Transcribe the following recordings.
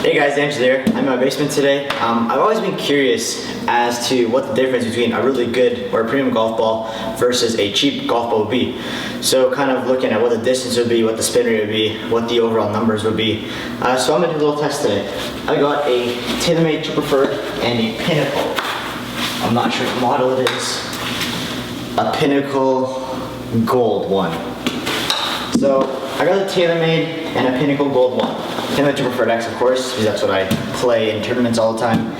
Hey guys, Angelo here. I'm in my basement today. I've always been curious as to what the difference between a really good or a premium golf ball versus a cheap golf ball would be. So kind of looking at what the distance would be, what the spin rate would be, what the overall numbers would be. So I'm going to do a little test today. I got a TaylorMade True Preferred and a Pinnacle. I'm not sure what model it is. A Pinnacle Gold one. So I got a TaylorMade and a Pinnacle Gold one. TaylorMade True Preferred X, of course, because that's what I play in tournaments all the time.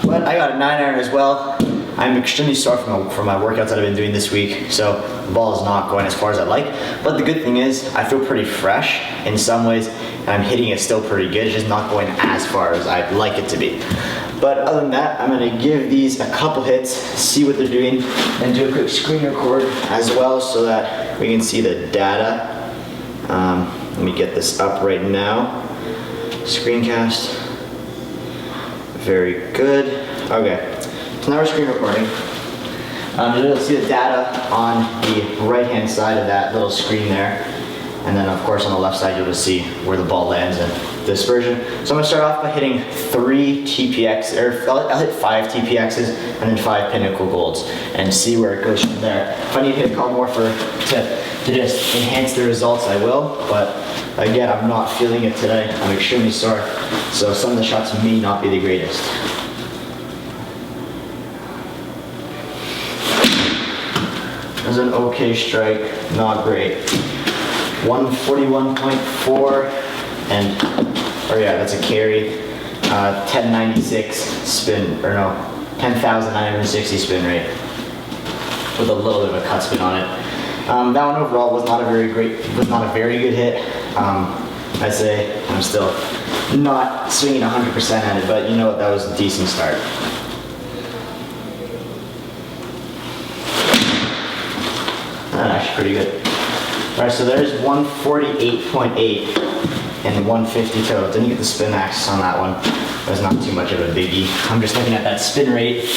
But I got a 9-iron as well. I'm extremely sore from my workouts that I've been doing this week, so the ball is not going as far as I'd like. But the good thing is, I feel pretty fresh in some ways, and I'm hitting it still pretty good. It's just not going as far as I'd like it to be. But other than that, I'm going to give these a couple hits, see what they're doing, and do a quick screen record as well so that we can see the data. Let me get this up right now. Screencast. Very good. Okay, so now we're screen recording. You'll be able to see the data on the right-hand side of that little screen there. And then of course on the left side you'll just see where the ball lands and the dispersion. So I'm going to start off by hitting 3 TPX, or I'll hit 5 TPXs and then 5 Pinnacle Golds and see where it goes from there. If I need to hit a couple more to just enhance the results, I will, but again, I'm not feeling it today. I'm extremely sore, so some of the shots may not be the greatest. That was an okay strike, not great. 141.4, and, or yeah, that's a carry. 1096 spin, or no, 10,960 spin rate, with a little bit of a cut spin on it. That one overall was not a very good hit. I'd say I'm still not swinging 100% at it, but you know what, that was a decent start. Actually pretty good. Alright, so there's 148.8 and 150 total. Didn't get the spin max on that one. That's not too much of a biggie. I'm just looking at that spin rate,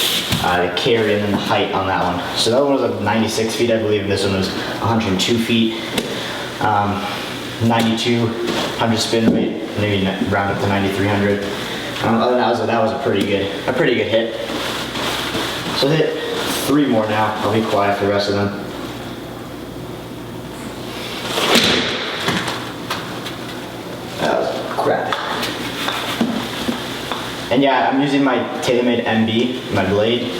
the carry, and then the height on that one. So that one was 96 feet, I believe. This one was 102 feet. 9200 spin rate, maybe round up to 9300. Other than that was a pretty good hit. So I'll hit 3 more now. I'll be quiet for the rest of them. That was crap. And yeah, I'm using my TaylorMade MB, my blade.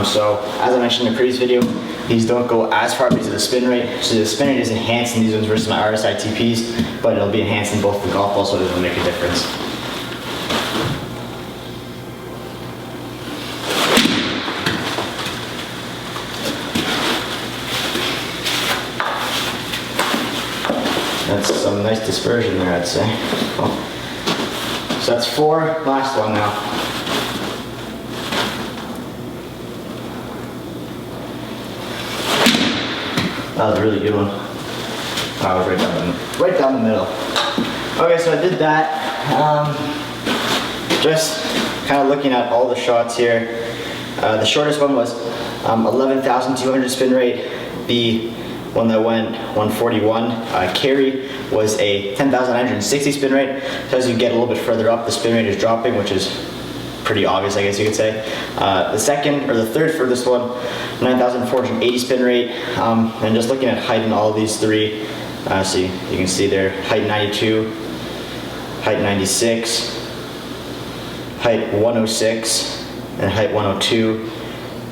So as I mentioned in the previous video, these don't go as far because of the spin rate. So the spin rate is enhanced in these ones versus my RSI TPs, but it'll be enhanced in both the golf balls, so it'll make a difference. That's some nice dispersion there, I'd say. Oh. So that's 4, last one now. That was a really good one. That was right down the middle. Okay, so I did that. Just kind of looking at all the shots here. The shortest one was 11,200 spin rate. The one that went 141 carry was a 10,960 spin rate. So as you get a little bit further up, the spin rate is dropping, which is pretty obvious, I guess you could say. The second or the third furthest one, 9,480 spin rate. And just looking at height in all of these 3, so you can see there, height 92, height 96, height 106, and height 102,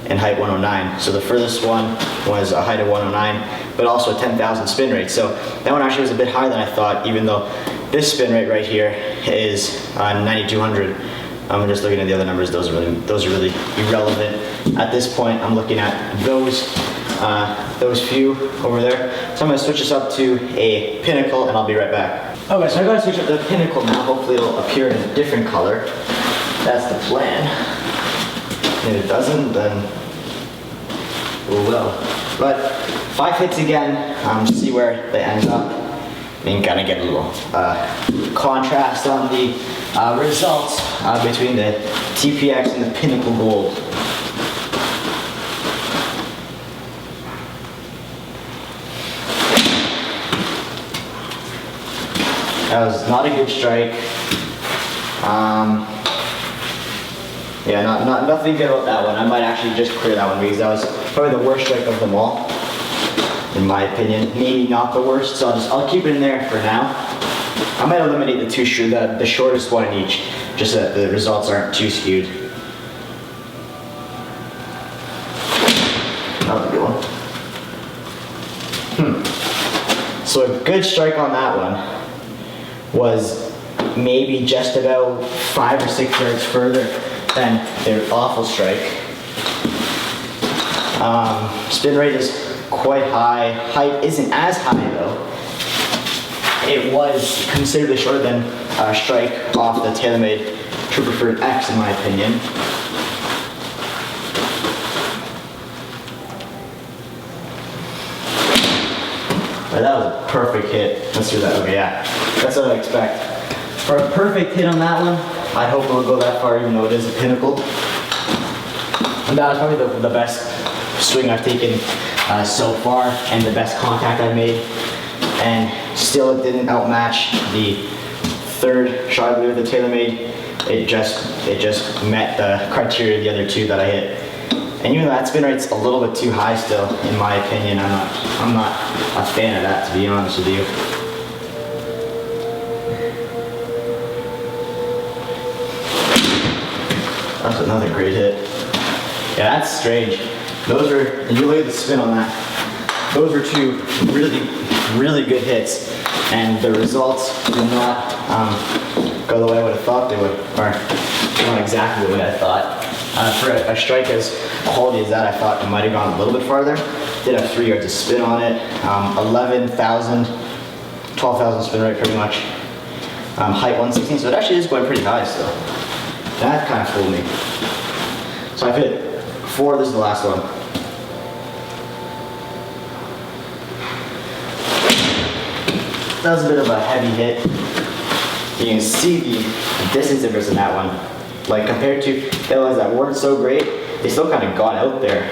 and height 109. So the furthest one was a height of 109, but also a 10,000 spin rate. So that one actually was a bit higher than I thought, even though this spin rate right here is 9,200. I'm just looking at the other numbers. Those are really irrelevant at this point. I'm looking at those few over there. So I'm going to switch this up to a Pinnacle, and I'll be right back. Okay, so I got to switch up the Pinnacle now. Hopefully it'll appear in a different color. That's the plan. If it doesn't, then we will. But 5 hits again, see where they end up. And kind of get a little contrast on the results between the TPX and the Pinnacle Gold. That was not a good strike. Yeah, nothing good about that one. I might actually just clear that one because that was probably the worst strike of them all, in my opinion. Maybe not the worst, so I'll keep it in there for now. I might eliminate the shortest one in each, just so that the results aren't too skewed. Another good one. So a good strike on that one was maybe just about 5 or 6 yards further than their awful strike. Spin rate is quite high. Height isn't as high though. It was considerably shorter than a strike off the TaylorMade True Preferred X, in my opinion. But that was a perfect hit. Let's do that. Okay, yeah. That's what I expect. For a perfect hit on that one, I hope it'll go that far, even though it is a pinnacle. And that was probably the best swing I've taken so far, and the best contact I've made. And still, it didn't outmatch the third shot I believe the TaylorMade. It just met the criteria of the other two that I hit. And even though that spin rate's a little bit too high still, in my opinion, I'm not a fan of that, to be honest with you. That's another great hit. Yeah, that's strange. Those are, and you look at the spin on that, those were two really good hits, and the results did not go the way I would have thought they would, or not exactly the way I thought. For a strike as quality as that, I thought it might have gone a little bit farther. Did have 3 yards of spin on it, 11,000, 12,000 spin rate pretty much. Height 116, so it actually is going pretty high still. That kind of fooled me. So I've hit 4, this is the last one. That was a bit of a heavy hit. You can see the distance difference in that one. Like compared to the ones that weren't so great, they still kind of got out there.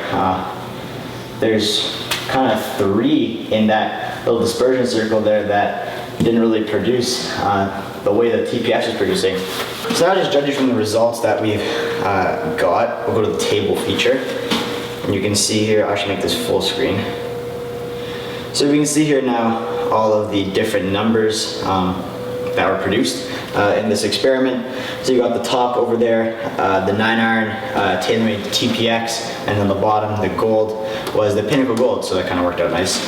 There's kind of 3 in that little dispersion circle there that didn't really produce the way that TPX is producing. So now just judging from the results that we've got, we'll go to the table feature. And you can see here, I should make this full screen. So we can see here now all of the different numbers that were produced in this experiment. So you got the top over there, the 9-iron TaylorMade TPX, and then the bottom, the gold, was the Pinnacle Gold, so that kind of worked out nice.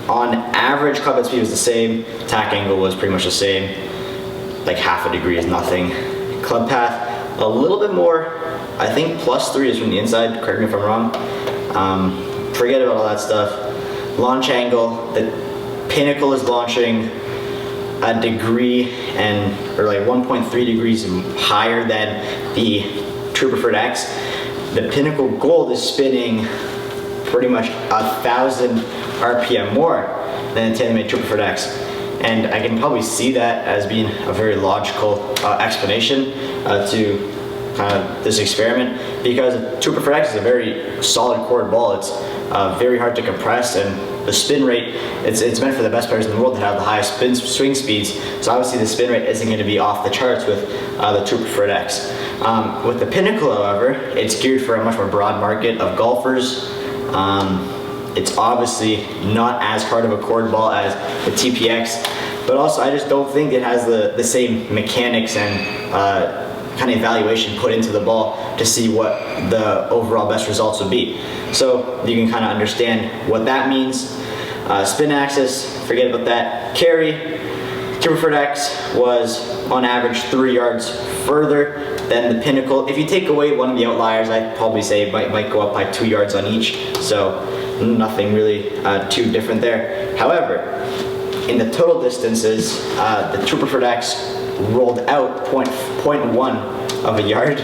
On average, club head speed was the same, tack angle was pretty much the same, like half a degree is nothing. Club path, a little bit more, I think +3 is from the inside, correct me if I'm wrong. Forget about all that stuff. Launch angle, the Pinnacle is launching a degree or like 1.3 degrees higher than the True Preferred X. The Pinnacle Gold is spinning pretty much 1,000 RPM more than the TaylorMade True Preferred X. And I can probably see that as being a very logical explanation to this experiment, because the True Preferred X is a very solid chord ball. It's very hard to compress, and the spin rate, it's meant for the best players in the world to have the highest swing speeds, so obviously the spin rate isn't going to be off the charts with the True Preferred X. With the Pinnacle, however, it's geared for a much more broad market of golfers. It's obviously not as hard of a chord ball as the TPX, but also I just don't think it has the same mechanics and kind of evaluation put into the ball to see what the overall best results would be. So you can kind of understand what that means. Spin axis, forget about that. Carry, True Preferred X was on average 3 yards further than the Pinnacle. If you take away one of the outliers, I'd probably say it might go up by 2 yards on each, so nothing really too different there. However, in the total distances, the True Preferred X rolled out 0.1 of a yard.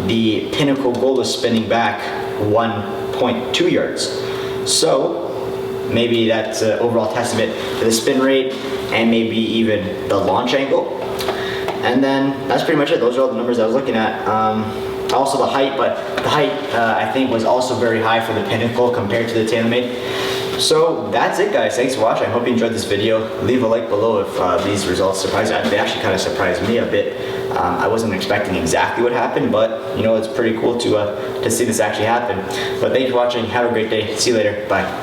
The Pinnacle Gold is spinning back 1.2 yards. So maybe that's an overall testament to the spin rate and maybe even the launch angle. And then that's pretty much it. Those are all the numbers I was looking at. Also the height, but the height I think was also very high for the Pinnacle compared to the TaylorMade. So that's it, guys. Thanks for watching. I hope you enjoyed this video. Leave a like below if these results surprised you. They actually kind of surprised me a bit. I wasn't expecting exactly what happened, but you know, it's pretty cool to see this actually happen. But thank you for watching. Have a great day. See you later. Bye.